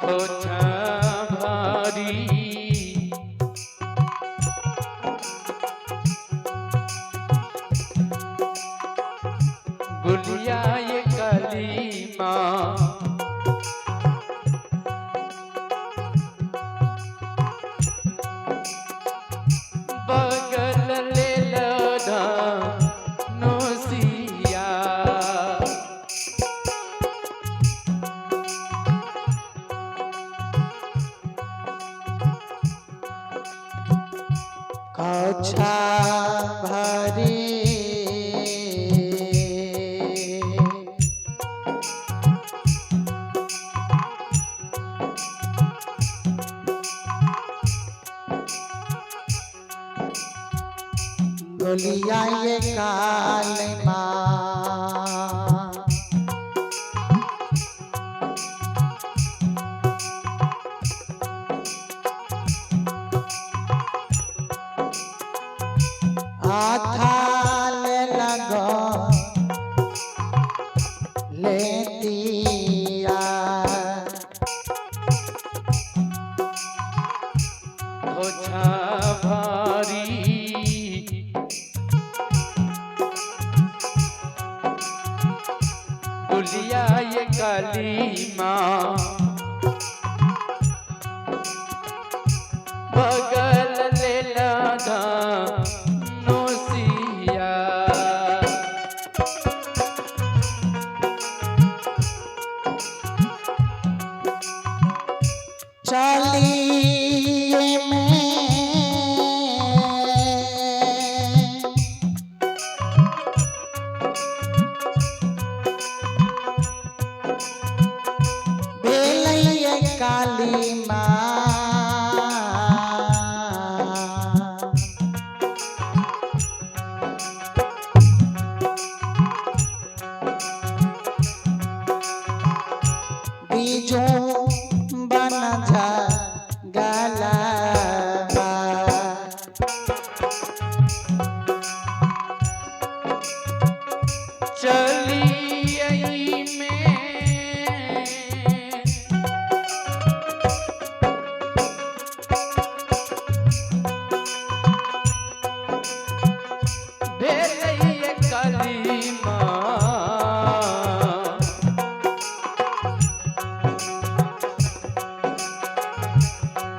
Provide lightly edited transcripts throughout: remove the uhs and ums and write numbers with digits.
खोछा भारी गुलिया ये काली माँ बगल ले लधा नोसिया खोछा भारी गुलिया ये काली माँ आथाल लगो लेतिया खोछा भारी गुलिया ये काली माँ बगल ले लधा नोसिया चलिए में बेलैया काली माँ बीजो बन जा गलबा चलिए में बेलैया काली माँ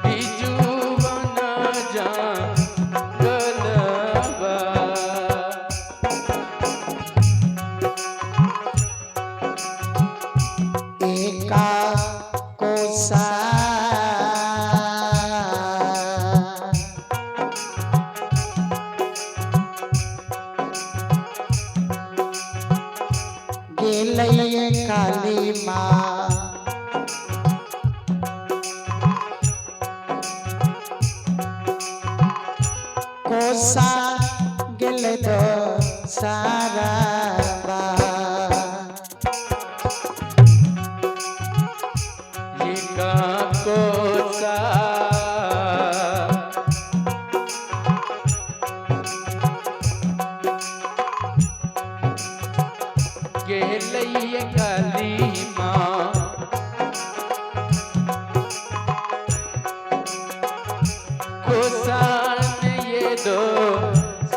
बिजू बना जा गलबा एका कोसा गेलैया काली माँ कोसा गेल दो सारा का कोसा गेलैया काली माँ कोसा ने ये दो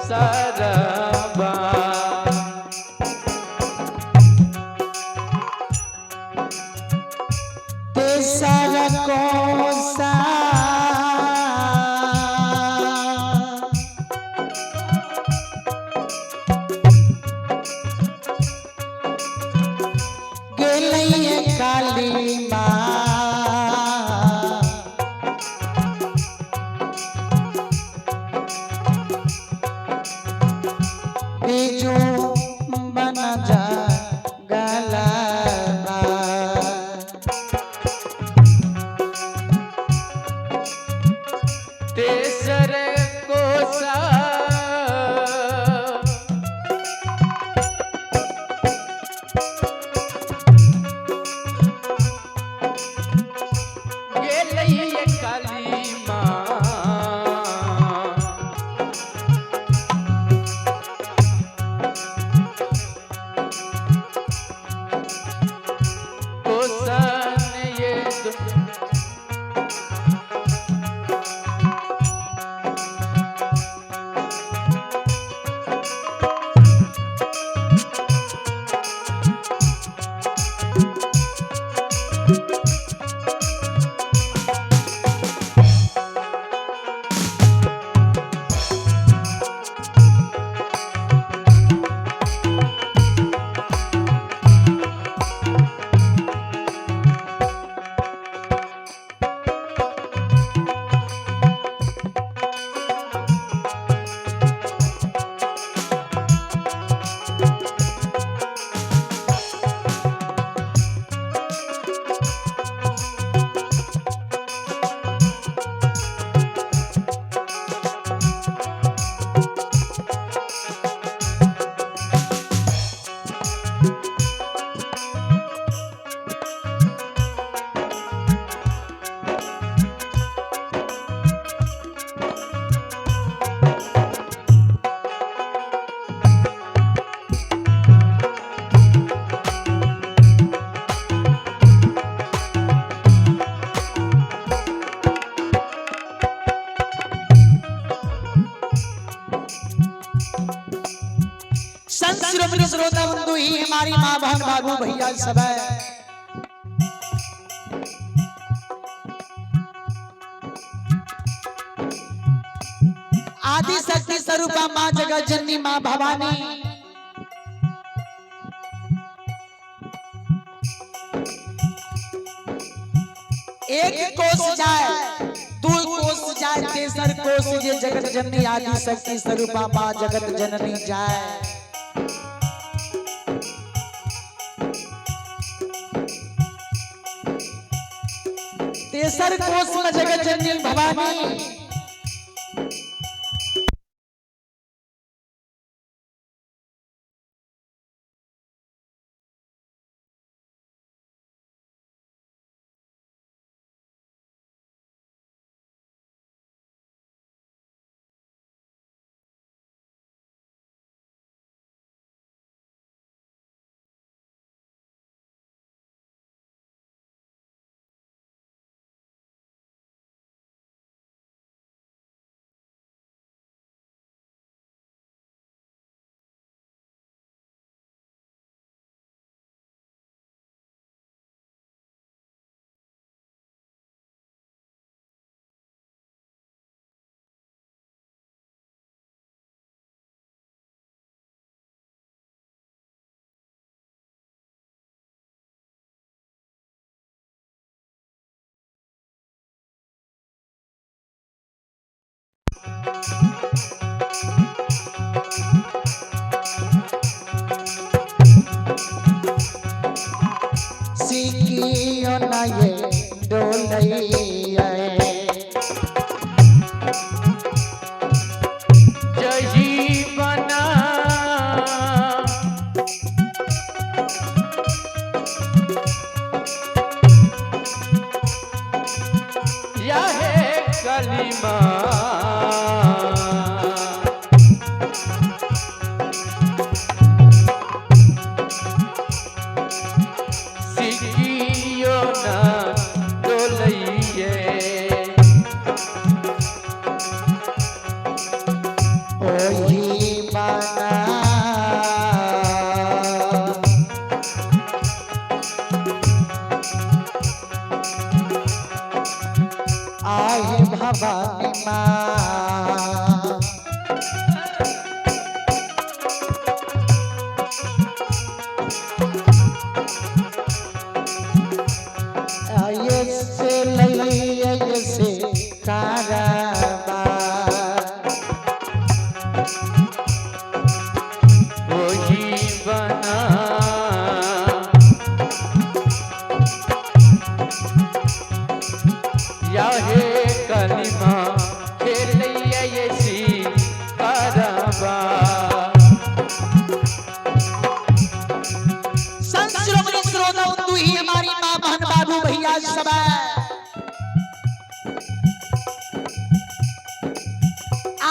सारा तेसर कोसा गेलैया काली माँ बीजू बन जा गलबा तेसर कोसा श्रोता बंधु ही हमारी माँ बहन बाबू भैया सब है। आदि शक्ति स्वरूपा माँ जगत जननी माँ भवानी एक कोस जाए दू कोस जाए तेसर कोस ये जगत जननी आदि शक्ति स्वरूपा माँ जगत जननी जाए। तेसर कोस में जगत जननी भवानी सीखियो ना ये डोलैया जही बना या है कलिमा सीखियो ना डोलैये ओही बना आहे भवानी माँ ये से लैया ये से कारबा वही बना या है कलिमा खेलैया ये सी करबा संत शिरोमणि श्रोता बंधु ही हमारी माँ बहन बाबू भैया सब है।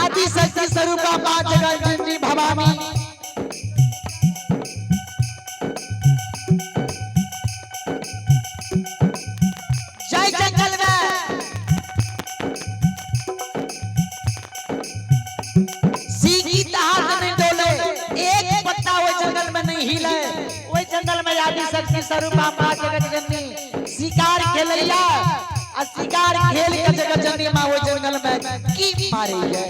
आदि शक्ति स्वरूपा माँ जगत जननी भवानी जय जंगल में सीखी तहार नहीं डोले एक पत्ता वो जंगल में नहीं हिले वो जंगल में आदि शक्ति स्वरूपा माँ जगत जननी शिकार खेलैया और शिकार खेल के जगत जननी माँ वो जंगल में की मारी है।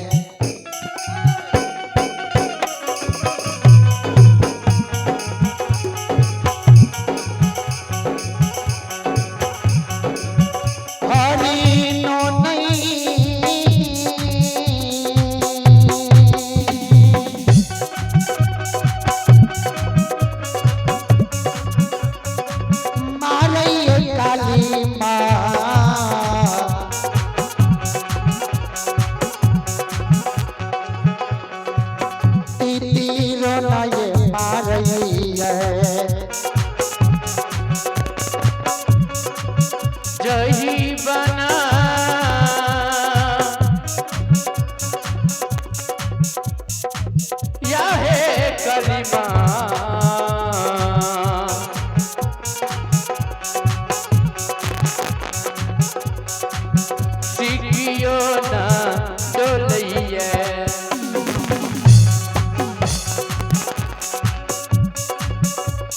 हरी नो मारैया काली माँ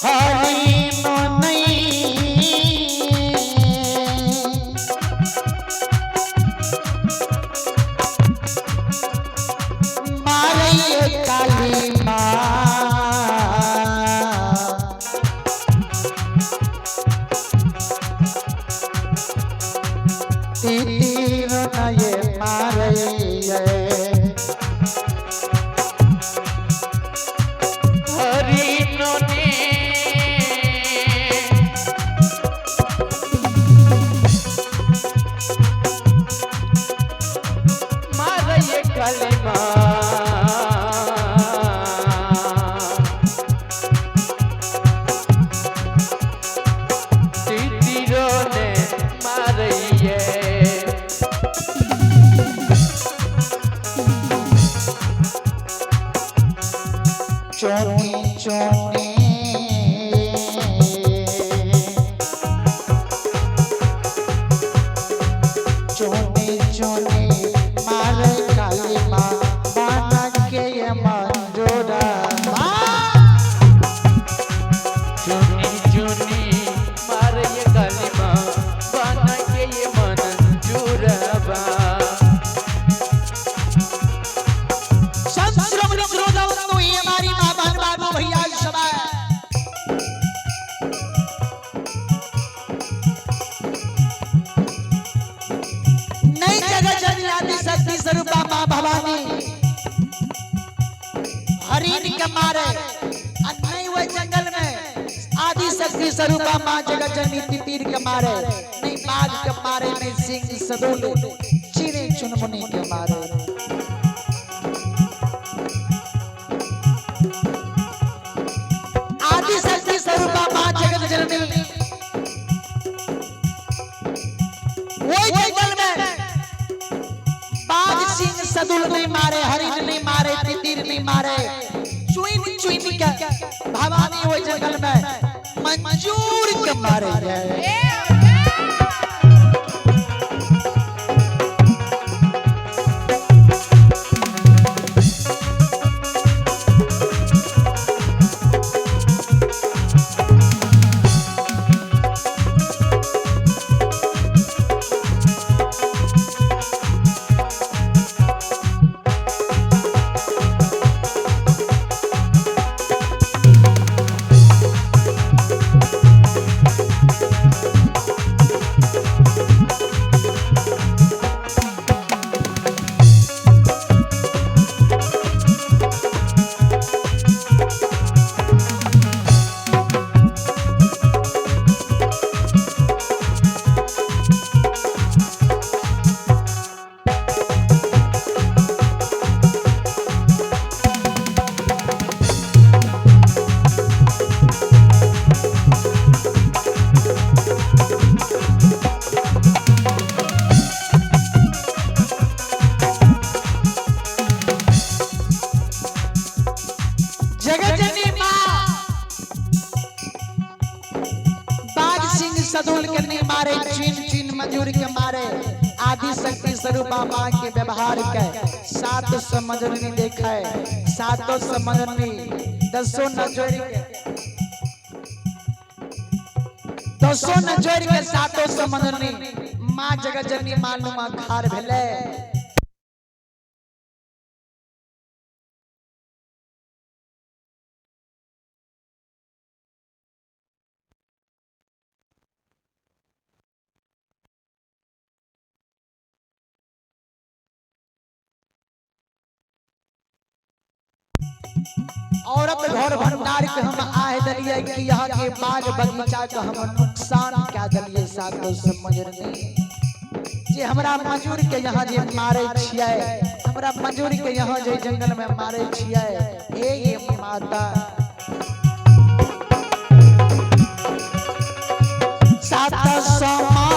हरी नो नहीं मारे काली माँ तीर न ये मारे हरिनो ने मारा ये कलमा तीरो ने मारिए चोनी चोनी चोनी चोनी मारे काली माँ बना के ये मंजूरा चुनी चुनी मारे ये कलमा बना के ये मंजूरबा संश्रम रोदम तो ये हमारी माँ बहन बाबू भैया सभा नई जगह जनी आदि शक्ति स्वरूपा माँ भवानी हरिण के मारे और नहीं हुए जंगल में आदि शक्ति स्वरूपा माँ जगत जननी तीर के मारे नहीं बाघ के मारे नहीं सिंह सदुल चिड़े चुनमुनी के मारे आदि शक्ति स्वरूपा माँ जगत जननी वही जंगल में बाघ सिंह सदुल नहीं मारे हरिण नहीं मारे तीर नहीं मारे चुइन चुइन के भवानी वही जंगल में मंजूर के मारे गए सदुल के नहीं मारे चीन चीन मंजूर के मारे आदि शक्ति स्वरूपा माँ के व्यवहार के सातों समझनी देखा है सातों समझनी दसों नजर के दसों नजर के सातों समझनी माँ जगत जननी मालूम खार भेले औरत घर भंडार के हम आए दलिए कि यहाँ के बाग बगीचा के हम नुकसान क्या दलिए सातो समझ नहीं जे हमरा मजूर के यहाँ जे मारे छिए हमरा मजूर के यहाँ जे जंगल में मारे छिए ये माता साता समा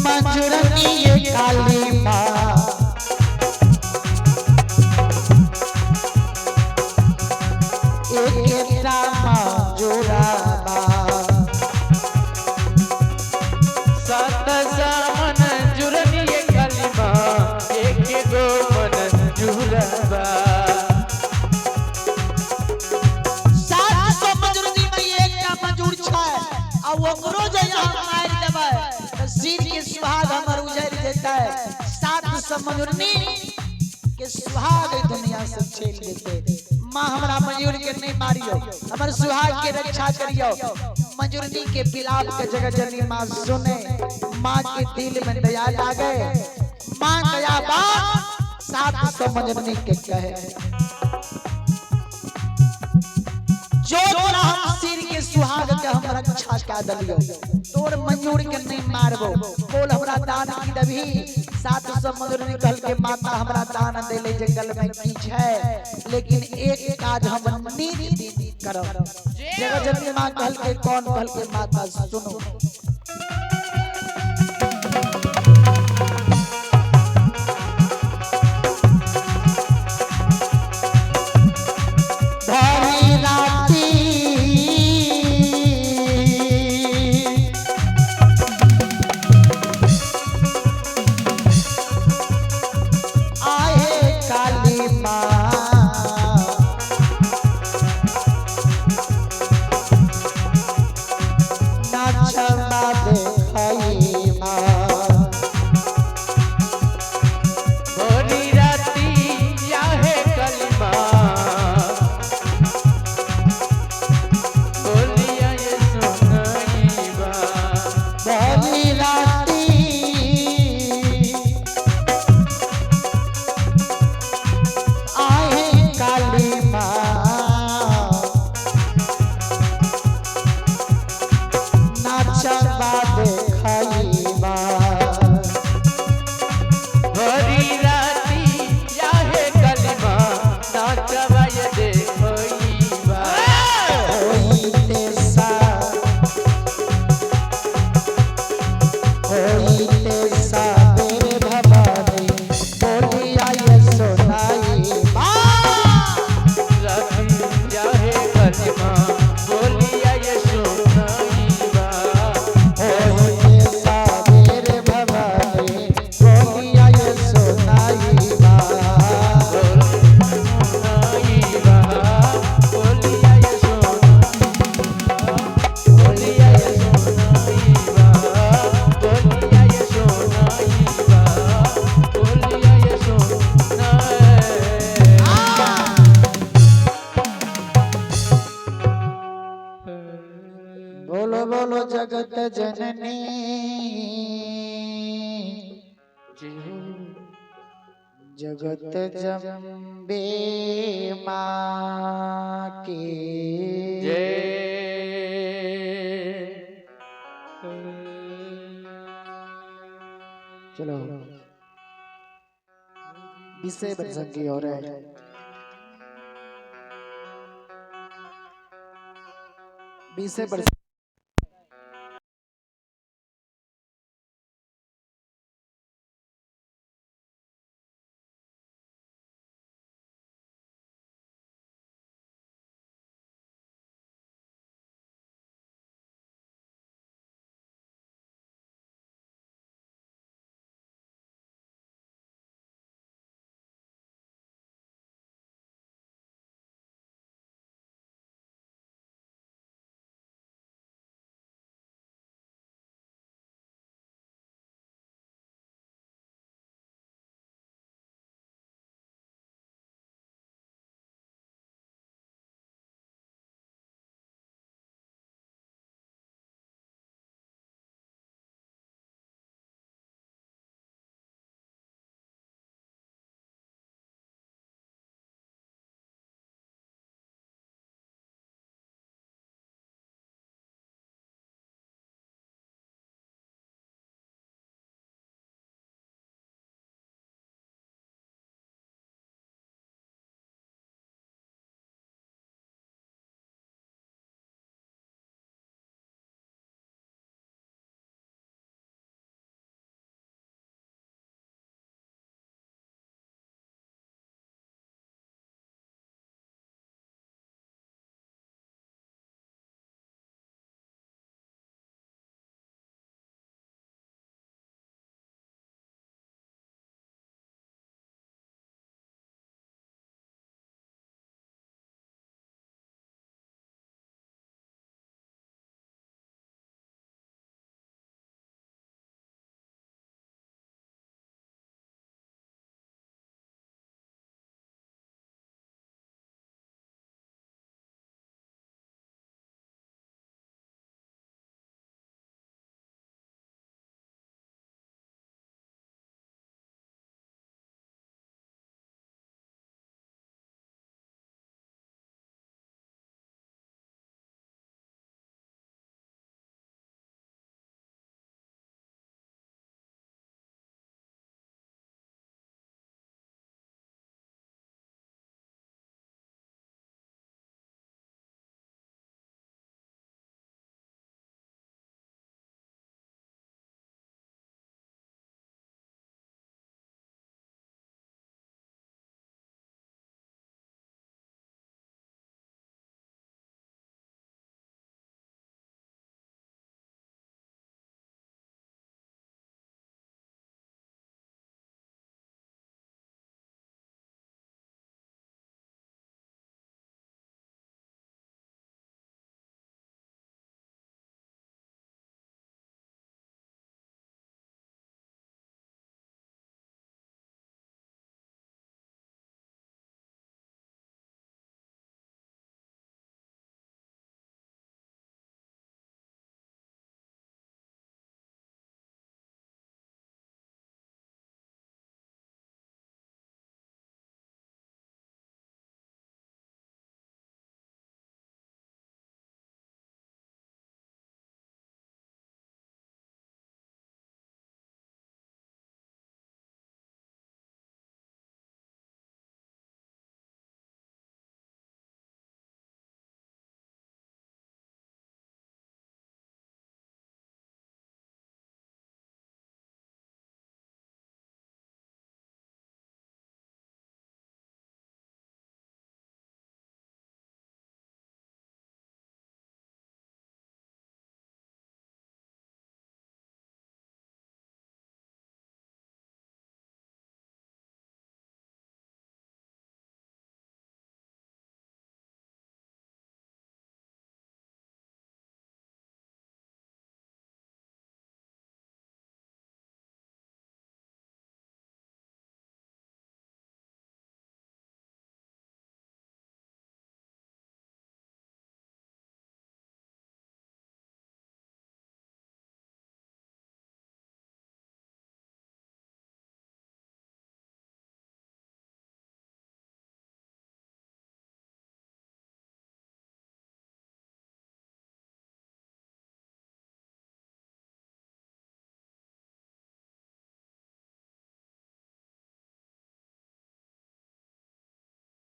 मजूरनी ये काली माँ सुहाग हमर उजड़ जेतै साथ समझुरनी के सुहाग दुनिया से छीन लेते। माँ हमरा मयूर के नहीं मारियो, हमर सुहाग के रक्षा करियो। मयूरनी के बिलाप के जगह जनी माँ सुने, माँ के दिल में दया लागे। माँ दया बात साथ समझुरनी के कहे, जो तोरा हम सिर के सुहाग के हम रक्षा का दलियो, तोर मयूर के नहीं मारबो। बोल हमरा दान की दभी साथ समझुरनी कहल के माता हमरा दान देले जंगल में की है, लेकिन एक काज हम नीति करब। जगह जननी मां कहल के कौन कहल के माता सुनो। बोलो बोलो जगत जननी जगत जम्बे माँ की चलो विषय बन सकी और है विषय